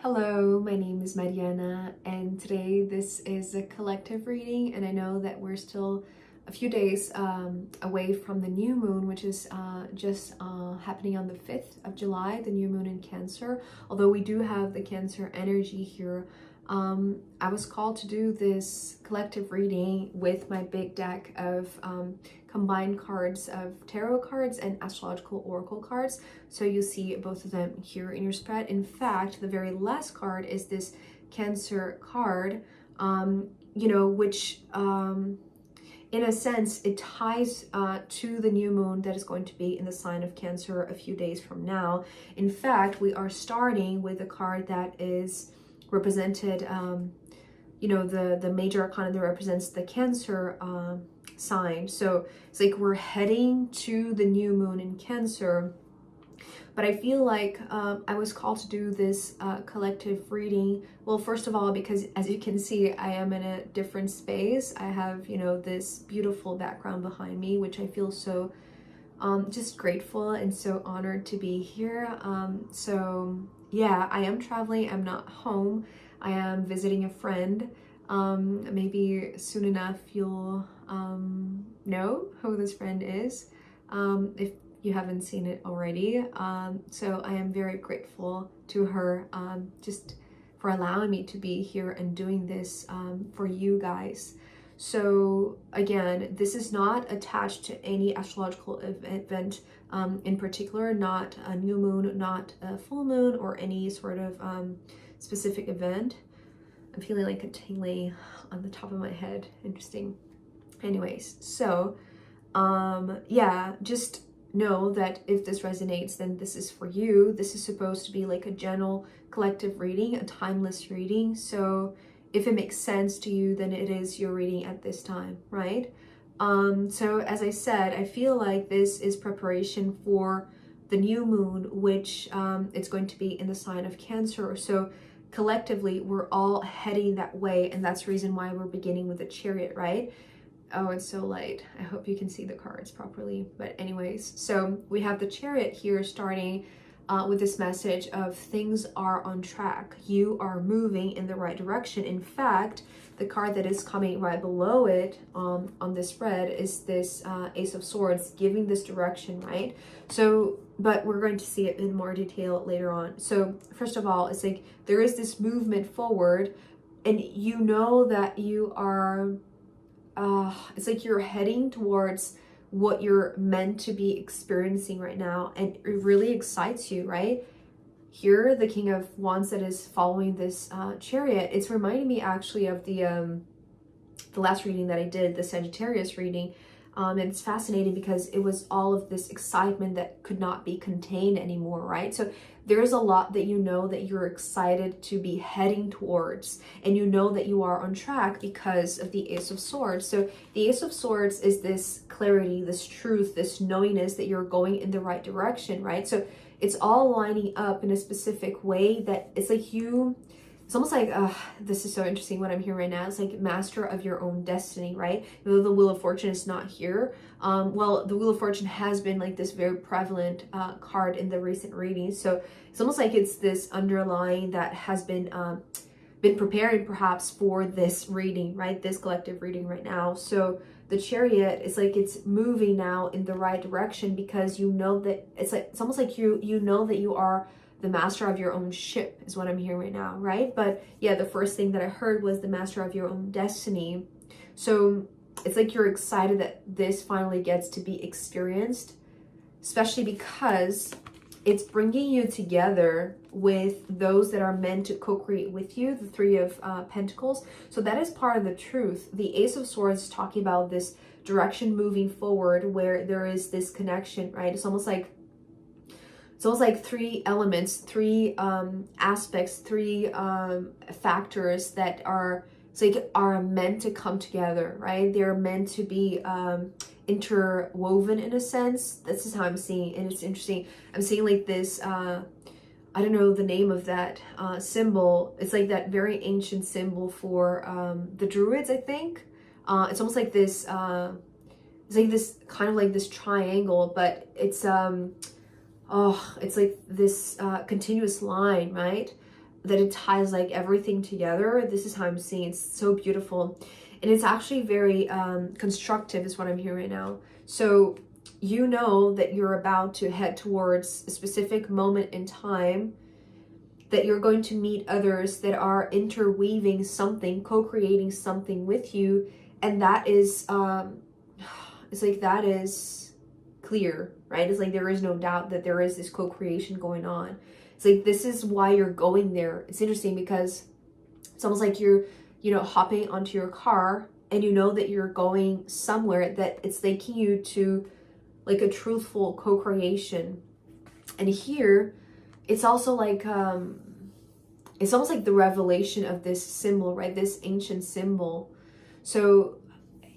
Hello, my name is Mariana, and today this is a collective reading, and I know that we're still a few days away from the new moon, which is just happening on the 5th of July, the new moon in Cancer. Although we do have the Cancer energy here, I was called to do this collective reading with my big deck of combined cards of tarot cards and astrological oracle cards. So you see both of them here in your spread. In fact, the very last card is this Cancer card, which in a sense, it ties to the new moon that is going to be in the sign of Cancer a few days from now. In fact, we are starting with a card that is represented, the major arcana that represents the Cancer sign. So it's like we're heading to the new moon in Cancer. But I feel like I was called to do this collective reading. Well, first of all, because as you can see, I am in a different space. I have, this beautiful background behind me, which I feel so just grateful and so honored to be here. So yeah, I am traveling. I'm not home. I am visiting a friend. Maybe soon enough you'll know who this friend is, if you haven't seen it already. So I am very grateful to her just for allowing me to be here and doing this for you guys. So again, this is not attached to any astrological event in particular, not a new moon, not a full moon, or any sort of specific event. I'm feeling like a tingling on the top of my head. Interesting. Anyways, so yeah, just know that if this resonates, then this is for you. This is supposed to be like a general collective reading, a timeless reading. So if it makes sense to you, then it is your reading at this time, right? So as I said, I feel like this is preparation for the new moon, which it's going to be in the sign of Cancer. So collectively, we're all heading that way, and that's the reason why we're beginning with the Chariot, right? Oh, it's so light. I hope you can see the cards properly. But anyways, so we have the Chariot here starting with this message of things are on track. You are moving in the right direction. In fact, the card that is coming right below it on this spread is this Ace of Swords, giving this direction, right? So, but we're going to see it in more detail later on. So first of all, it's like there is this movement forward, and you know that you are it's like you're heading towards what you're meant to be experiencing right now, and it really excites you, right? Here, the King of Wands that is following this Chariot, it's reminding me actually of the last reading that I did, the Sagittarius reading. And it's fascinating because it was all of this excitement that could not be contained anymore, right? So there's a lot that you know that you're excited to be heading towards, and you know that you are on track because of the Ace of Swords. So the Ace of Swords is this clarity, this truth, this knowingness that you're going in the right direction, right? So it's all lining up in a specific way that it's like it's almost like, this is so interesting what I'm hearing right now. It's like master of your own destiny, right? Though the Wheel of Fortune is not here. Well, the Wheel of Fortune has been like this very prevalent card in the recent readings. So it's almost like it's this underlying that has been preparing perhaps for this reading, right? This collective reading right now. So the Chariot is like it's moving now in the right direction because you know that it's almost like you know that you are the master of your own ship is what I'm hearing right now, right? But yeah, the first thing that I heard was the master of your own destiny. So it's like you're excited that this finally gets to be experienced, especially because it's bringing you together with those that are meant to co-create with you, the Three of Pentacles. So that is part of the truth. The Ace of Swords is talking about this direction moving forward where there is this connection, right? It's almost like three elements, three aspects, three factors that are meant to come together, right? They're meant to be interwoven in a sense. This is how I'm seeing it, and it's interesting. I'm seeing like this, I don't know the name of that symbol. It's like that very ancient symbol for the Druids, I think. It's almost like this, it's like this kind of like this triangle, but it's like this continuous line, right? that it ties like everything together. This is how I'm seeing. It's so beautiful, and it's actually very constructive is what I'm hearing right now. So you know that you're about to head towards a specific moment in time, that you're going to meet others that are interweaving something, co-creating something with you, and that is it's like that is clear, right? It's like there is no doubt that there is this co-creation going on. It's like this is why you're going there. It's interesting because it's almost like you're, you know, hopping onto your car and you know that you're going somewhere that it's taking you to like a truthful co-creation. And here it's also like it's almost like the revelation of this symbol, right? This ancient symbol. So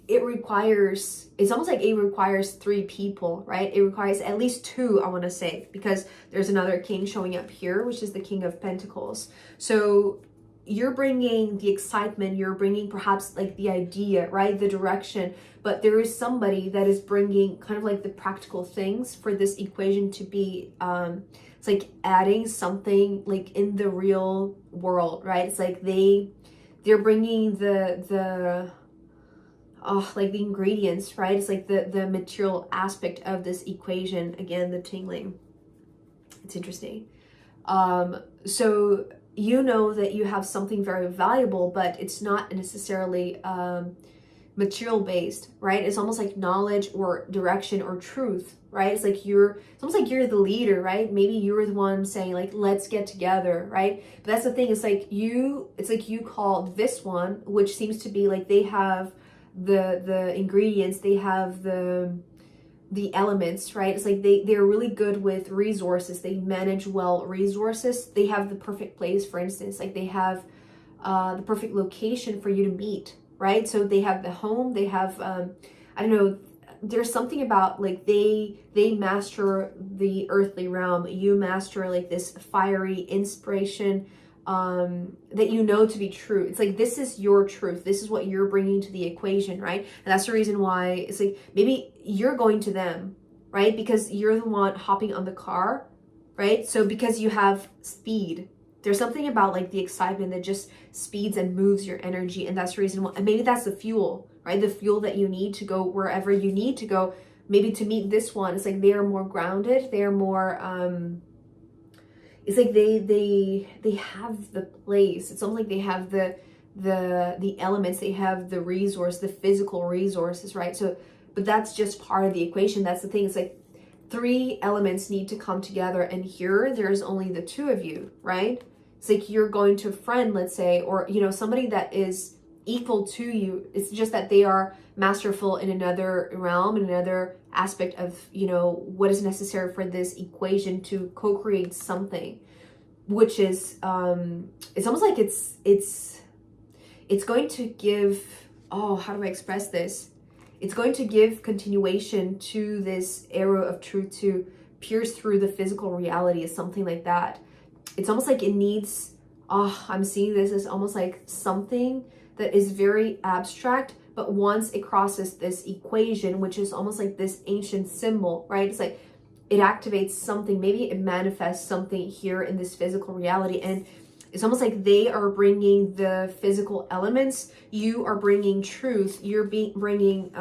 it requires, it's almost like it requires 3 people, right? It requires at least 2, I want to say, because there's another king showing up here, which is the King of Pentacles. So you're bringing the excitement, you're bringing perhaps like the idea, right? The direction, but there is somebody that is bringing kind of like the practical things for this equation to be, it's like adding something like in the real world, right? It's like they're bringing like the ingredients, right? It's like the material aspect of this equation. Again, the tingling. It's interesting. So you know that you have something very valuable, but it's not necessarily material based, right? It's almost like knowledge or direction or truth, right? It's like it's almost like you're the leader, right? Maybe you're the one saying like, let's get together, right? But that's the thing, it's like you call this one, which seems to be like they have the ingredients, they have the elements, right? It's like they're really good with resources. They manage well resources. They have the perfect place, for instance, like they have the perfect location for you to meet, right? So they have the home, they have I don't know, there's something about like they master the earthly realm. You master like this fiery inspiration that you know to be true. It's like this is your truth, this is what you're bringing to the equation, right? And that's the reason why it's like maybe you're going to them, right? Because you're the one hopping on the car, right? So because you have speed, there's something about like the excitement that just speeds and moves your energy, and that's the reason why. And maybe that's the fuel, right? The fuel that you need to go wherever you need to go. Maybe to meet this one, it's like they are more grounded, they are more it's like they have the place. It's almost like they have the elements, they have the resource, the physical resources, right? So, but that's just part of the equation. That's the thing. It's like 3 elements need to come together, and here there's only the 2 of you, right? It's like you're going to a friend, let's say, or you know, somebody that is equal to you. It's just that they are masterful in another realm, in another aspect of, you know, what is necessary for this equation to co-create something, which is it's almost like it's going to give, oh, how do I express this? It's going to give continuation to this arrow of truth to pierce through the physical reality, is something like that. It's almost like it needs, oh, I'm seeing this as almost like something that is very abstract, but once it crosses this equation, which is almost like this ancient symbol, right? It's like it activates something, maybe it manifests something here in this physical reality, and it's almost like they are bringing the physical elements, you are bringing truth, you're bringing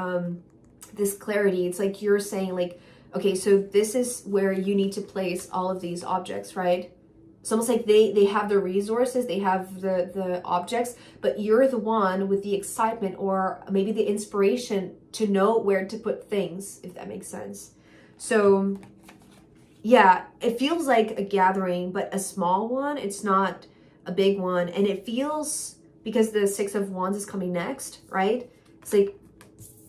this clarity. It's like you're saying like, okay, so this is where you need to place all of these objects, right? It's almost like they have the resources, they have the objects, but you're the one with the excitement or maybe the inspiration to know where to put things, if that makes sense. So yeah, it feels like a gathering, but a small one. It's not a big one. And it feels, because the 6 of Wands is coming next, right? It's like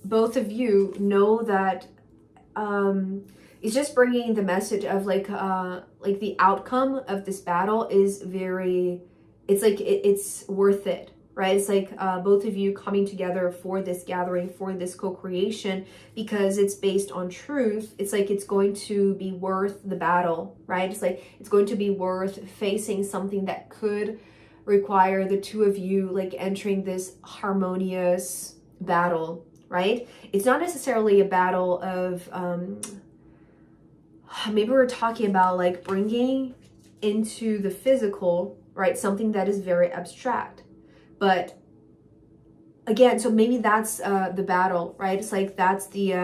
both of you know that it's just bringing the message of like the outcome of this battle is very, it's like it's worth it, right? It's like both of you coming together for this gathering, for this co-creation, because it's based on truth. It's like it's going to be worth the battle, right? It's like it's going to be worth facing something that could require the 2 of you like entering this harmonious battle, right? It's not necessarily a battle of maybe we're talking about like bringing into the physical right? Something that is very abstract. But again, so maybe that's the battle, right? It's like that's the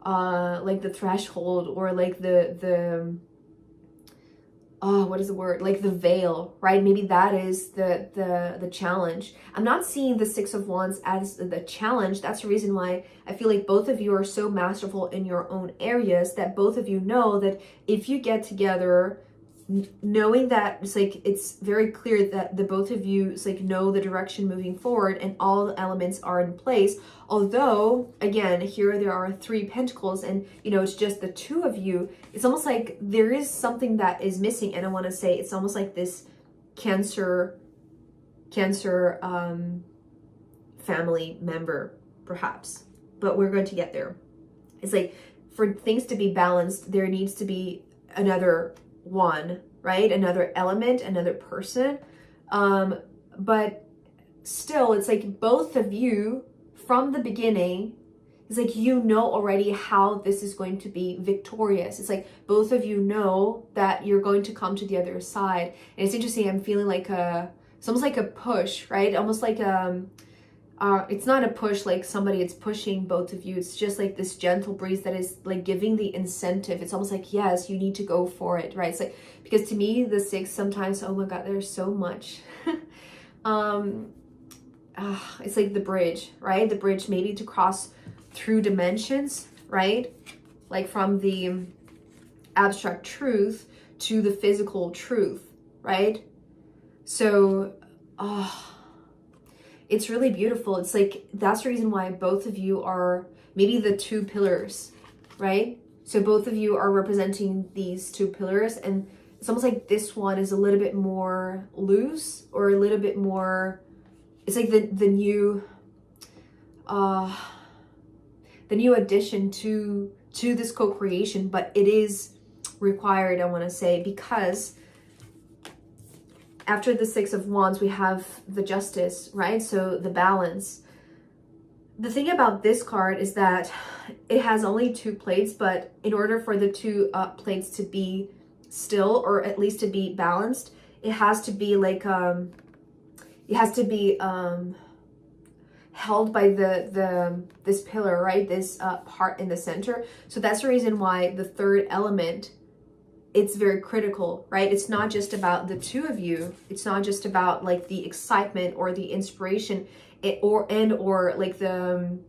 like the threshold, or like the what is the word, like the veil, right? Maybe that is the challenge. I'm not seeing the Six of Wands as the challenge. That's the reason why I feel like both of you are so masterful in your own areas, that both of you know that if you get together, knowing that it's like, it's very clear that the both of you, it's like, know the direction moving forward and all the elements are in place. Although again, here there are 3 pentacles, and you know, it's just the 2 of you. It's almost like there is something that is missing, and I want to say it's almost like this cancer family member perhaps, but we're going to get there. It's like, for things to be balanced, there needs to be another one, right? Another element, another person. But still, it's like both of you from the beginning, it's like, you know already how this is going to be victorious. It's like both of you know that you're going to come to the other side. And it's interesting, I'm feeling like it's almost like a push, right? Almost like it's not a push like somebody is pushing both of you. It's just like this gentle breeze that is like giving the incentive. It's almost like, yes, you need to go for it, right? It's like, because to me, the 6 sometimes, oh my God, there's so much. It's like the bridge, right? The bridge maybe to cross through dimensions, right? Like from the abstract truth to the physical truth, right? So, it's really beautiful. It's like, that's the reason why both of you are maybe the 2 pillars, right? So both of you are representing these 2 pillars, and it's almost like this one is a little bit more loose, or a little bit more, it's like the new addition to this co-creation, but it is required, I want to say, because after the 6 of Wands, we have the Justice, right? So the balance. The thing about this card is that it has only 2 plates, but in order for the 2 plates to be still, or at least to be balanced, it has to be like, it has to be held by this pillar, right? This part in the center. So that's the reason why the 3rd element, it's very critical, right? It's not just about the 2 of you. It's not just about like the excitement or the inspiration, or like the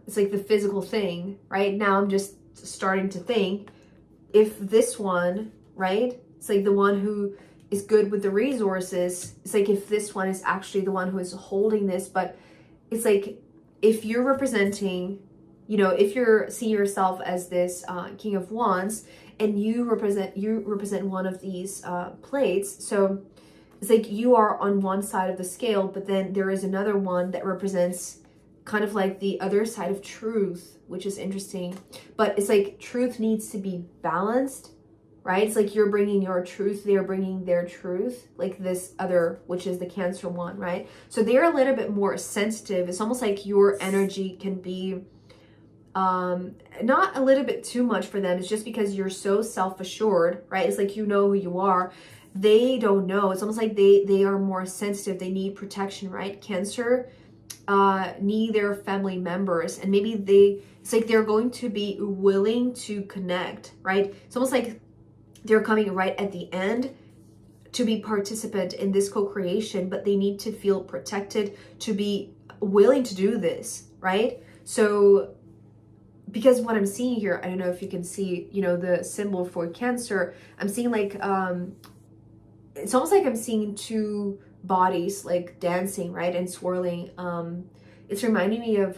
it's like the physical thing, right? Now I'm just starting to think, if this one, right, it's like the one who is good with the resources, it's like if this one is actually the one who is holding this. But it's like, if you're representing, you know, if you're seeing yourself as this King of Wands, and you represent one of these plates, so it's like you are on one side of the scale, but then there is another one that represents kind of like the other side of truth, which is interesting. But it's like truth needs to be balanced, right? It's like you're bringing your truth, they're bringing their truth, like this other, which is the Cancer one, right? So they're a little bit more sensitive. It's almost like your energy can be not a little bit too much for them. It's just because you're so self-assured, right? It's like, you know who you are. They don't know. It's almost like they are more sensitive. They need protection, right? Cancer need their family members, and maybe it's like they're going to be willing to connect, right? It's almost like they're coming right at the end to be participant in this co-creation, but they need to feel protected to be willing to do this, right? So because what I'm seeing here, I don't know if you can see, you know, the symbol for Cancer, I'm seeing like, it's almost like I'm seeing 2 bodies like dancing, right, and swirling. It's reminding me of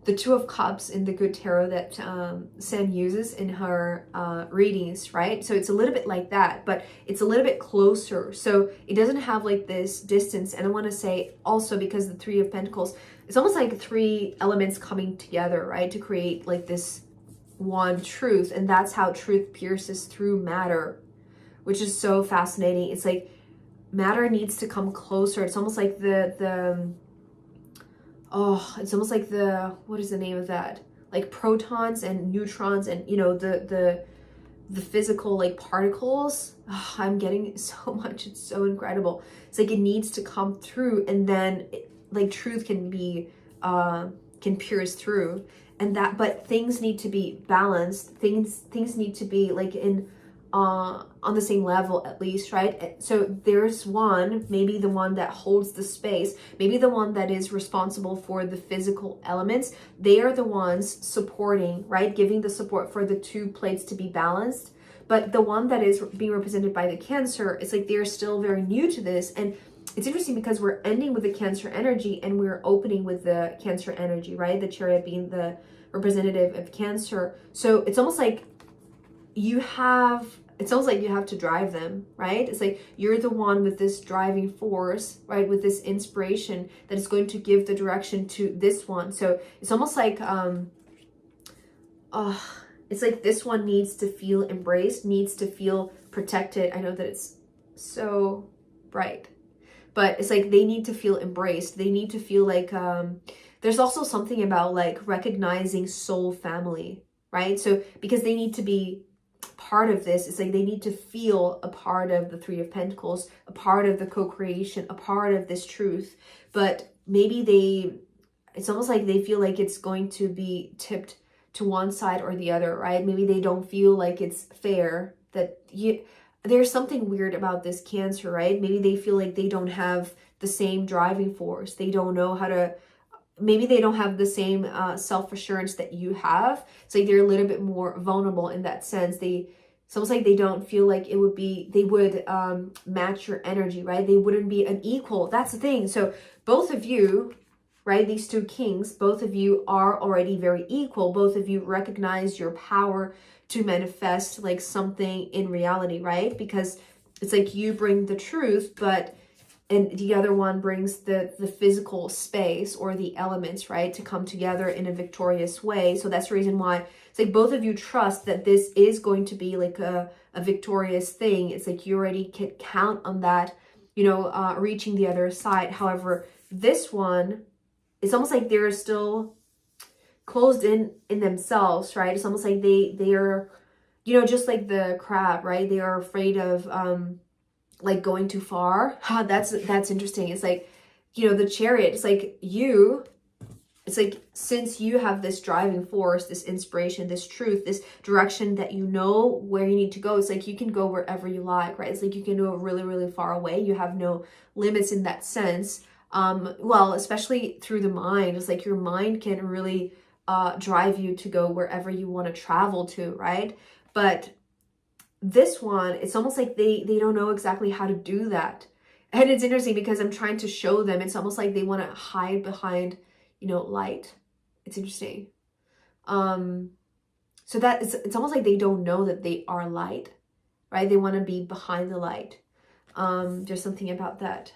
the 2 of Cups in the Good Tarot that Sen uses in her readings, right? So it's a little bit like that, but it's a little bit closer. So it doesn't have like this distance. And I want to say also, because the 3 of Pentacles, it's almost like 3 elements coming together, right, to create like this one truth. And that's how truth pierces through matter, which is so fascinating. It's like matter needs to come closer. It's almost like it's almost like what is the name of that? Like protons and neutrons, and you know, the the physical like particles. Oh, I'm getting so much. It's so incredible. It's like it needs to come through, and then like truth can be can pierce through, and that, but things need to be balanced. Things need to be like in on the same level at least, right? So there's one, maybe the one that holds the space, maybe the one that is responsible for the physical elements. They are the ones supporting, right? Giving the support for the two plates to be balanced. But the one that is being represented by the Cancer, it's like they're still very new to this. And it's interesting because we're ending with the Cancer energy and we're opening with the Cancer energy, right? The Chariot being the representative of Cancer. So it's almost like it's almost like you have to drive them, right? It's like you're the one with this driving force, right? With this inspiration that is going to give the direction to this one. So it's almost like, it's like this one needs to feel embraced, needs to feel protected. I know that it's so bright, but it's like they need to feel embraced. They need to feel like, there's also something about like recognizing soul family, right? So because they need to be part of this, it's like they need to feel a part of the Three of Pentacles, a part of the co-creation, a part of this truth. But maybe it's almost like they feel like it's going to be tipped to one side or the other, right? Maybe they don't feel like it's fair, that there's something weird about this Cancer, right? Maybe they feel like they don't have the same driving force. They don't know how to, maybe they don't have the same self-assurance that you have. It's like they're a little bit more vulnerable in that sense. It's almost like they don't feel like they would match your energy, right? They wouldn't be an equal. That's the thing. So both of you, right, these two kings, both of you are already very equal. Both of you recognize your power to manifest like something in reality, right? Because it's like you bring the truth, and the other one brings the physical space or the elements, right, to come together in a victorious way. So that's the reason why it's like both of you trust that this is going to be like a victorious thing. It's like you already can count on that, reaching the other side. However, this one, it's almost like they're still closed in themselves, right? It's almost like they are, just like the crab, right? They are afraid of like going too far. That's interesting. It's like, the Chariot, it's like it's like, since you have this driving force, this inspiration, this truth, this direction that you know where you need to go, it's like you can go wherever you like, right? It's like you can go really, really far away. You have no limits in that sense. Well, especially through the mind. It's like your mind can really drive you to go wherever you want to travel to, right? But this one, it's almost like they don't know exactly how to do that. And it's interesting because I'm trying to show them, it's almost like they want to hide behind, light. It's interesting. So that it's almost like they don't know that they are light, right? They want to be behind the light. There's something about that.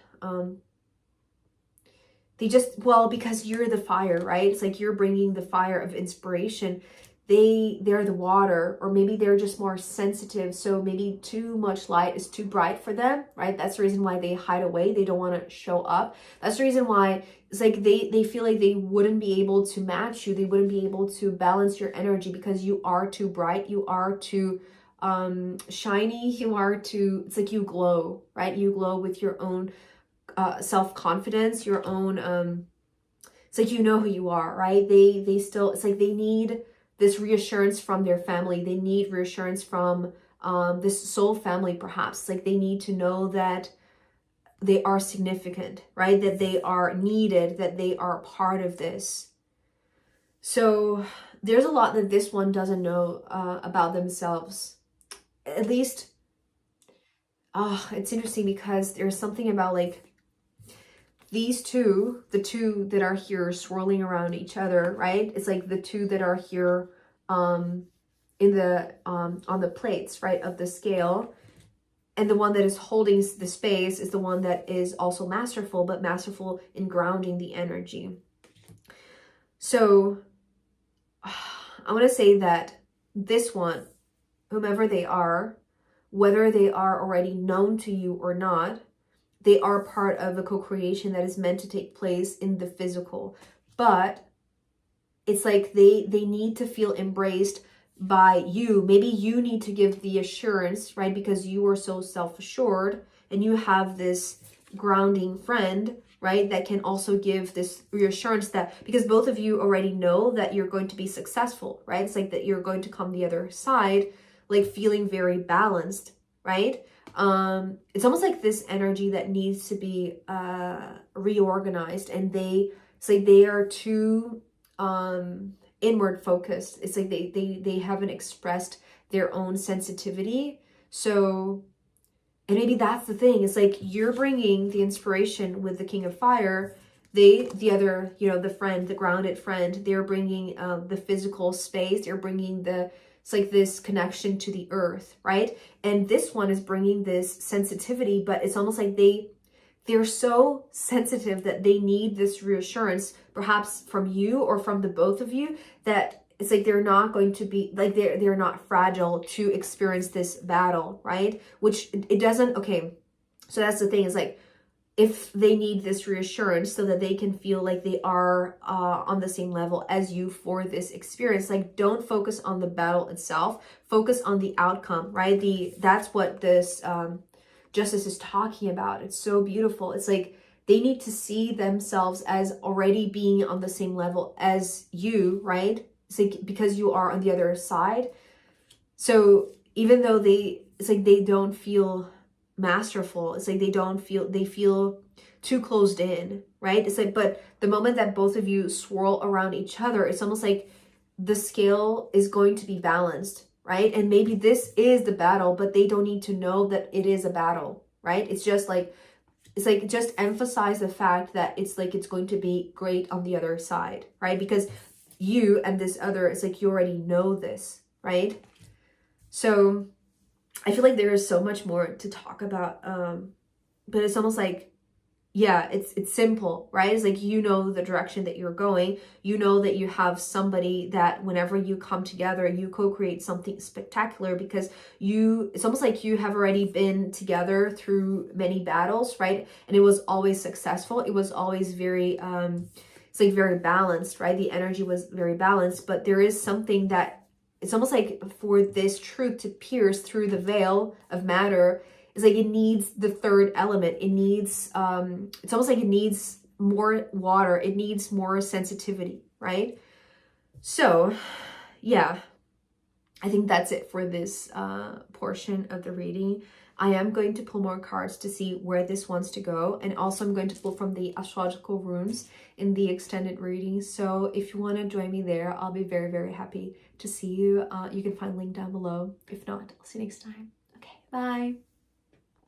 Because you're the fire, right? It's like you're bringing the fire of inspiration. They're the water, or maybe they're just more sensitive. So maybe too much light is too bright for them, right? That's the reason why they hide away. They don't want to show up. That's the reason why it's like they feel like they wouldn't be able to match you. They wouldn't be able to balance your energy because you are too bright. You are too shiny. It's like you glow, right? You glow with your own self-confidence, your own, it's like, who you are, right? They still, it's like they need this reassurance from their family. They need reassurance from this soul family, perhaps. It's like they need to know that they are significant, right? That they are needed, that they are part of this. So there's a lot that this one doesn't know about themselves. At least, it's interesting because there's something about like these two, the two that are here swirling around each other, right? It's like the two that are here on the plates, right, of the scale. And the one that is holding the space is the one that is also masterful, but masterful in grounding the energy. So I want to say that this one, whomever they are, whether they are already known to you or not, they are part of a co-creation that is meant to take place in the physical. But it's like they need to feel embraced, by you. Maybe you need to give the assurance, right? Because you are so self-assured and you have this grounding friend, right? That can also give this reassurance that, because both of you already know that you're going to be successful, right? It's like that you're going to come the other side, like feeling very balanced, right? It's almost like this energy that needs to be reorganized, and it's like they are too inward focused. It's like they haven't expressed their own sensitivity. So, and maybe that's the thing. It's like you're bringing the inspiration with the King of Fire. The other, you know, the friend, the grounded friend, they're bringing the physical space. They're bringing it's like this connection to the earth, right? And this one is bringing this sensitivity, but it's almost like they're so sensitive that they need this reassurance, perhaps from you or from the both of you, that it's like they're not going to be, like they're not fragile to experience this battle, right? Which it doesn't, okay, so that's the thing, is like, if they need this reassurance so that they can feel like they are on the same level as you for this experience, like don't focus on the battle itself, focus on the outcome, right? That's what this Justice is talking about. It's so beautiful. It's like they need to see themselves as already being on the same level as you, right? It's like because you are on the other side. So even though it's like they don't feel masterful, it's like they feel too closed in, right? It's like, but the moment that both of you swirl around each other, it's almost like the scale is going to be balanced, right? And maybe this is the battle, but they don't need to know that it is a battle, right? It's like just emphasize the fact that it's like it's going to be great on the other side, right? Because you and this other, it's like you already know this, right? So I feel like there is so much more to talk about, but it's almost like, yeah, it's simple, right? It's like, you know, the direction that you're going, you know that you have somebody that whenever you come together, you co-create something spectacular, because it's almost like you have already been together through many battles, right? And it was always successful. It was always very, it's like very balanced, right? The energy was very balanced, but there is something that, it's almost like for this truth to pierce through the veil of matter, it's like it needs the third element. It needs, it's almost like it needs more water. It needs more sensitivity, right? So, yeah, I think that's it for this portion of the reading. I am going to pull more cards to see where this wants to go. And also I'm going to pull from the astrological runes in the extended reading. So if you want to join me there, I'll be very, very happy to see you. You can find a link down below. If not, I'll see you next time. Okay, bye.